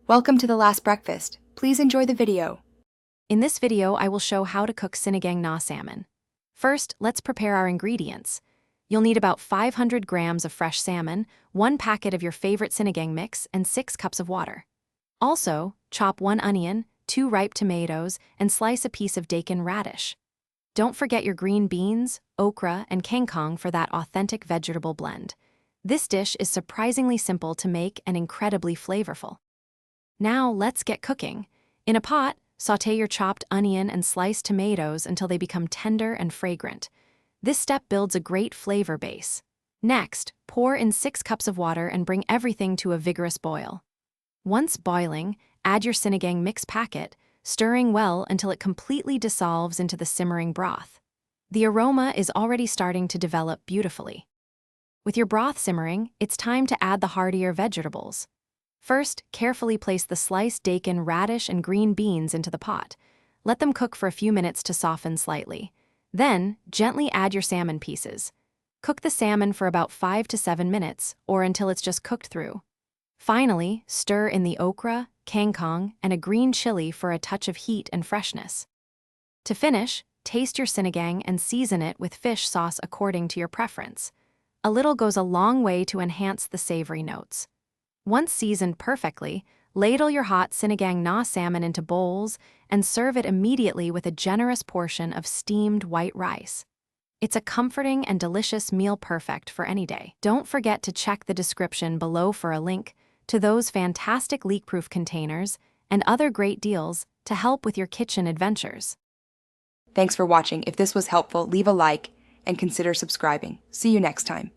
Welcome to The Last Breakfast. Please enjoy the video. In this video, I will show how to cook Sinigang na salmon. First, let's prepare our ingredients. You'll need about 500 grams of fresh salmon, 1 packet of your favorite sinigang mix, and 6 cups of water. Also, chop 1 onion, 2 ripe tomatoes, and slice a piece of daikon radish. Don't forget your green beans, okra, and kangkong for that authentic vegetable blend. This dish is surprisingly simple to make and incredibly flavorful. Now let's get cooking. In a pot, sauté your chopped onion and sliced tomatoes until they become tender and fragrant. This step builds a great flavor base. Next, pour in 6 cups of water and bring everything to a vigorous boil. Once boiling, add your sinigang mix packet, stirring well until it completely dissolves into the simmering broth. The aroma is already starting to develop beautifully. With your broth simmering, it's time to add the heartier vegetables. First, carefully place the sliced daikon, radish, and green beans into the pot. Let them cook for a few minutes to soften slightly. Then, gently add your salmon pieces. Cook the salmon for about 5 to 7 minutes, or until it's just cooked through. Finally, stir in the okra, kangkong, and a green chili for a touch of heat and freshness. To finish, taste your sinigang and season it with fish sauce according to your preference. A little goes a long way to enhance the savory notes. Once seasoned perfectly, ladle your hot sinigang na salmon into bowls and serve it immediately with a generous portion of steamed white rice. It's a comforting and delicious meal perfect for any day. Don't forget to check the description below for a link to those fantastic leak-proof containers and other great deals to help with your kitchen adventures. Thanks for watching. If this was helpful, leave a like and consider subscribing. See you next time.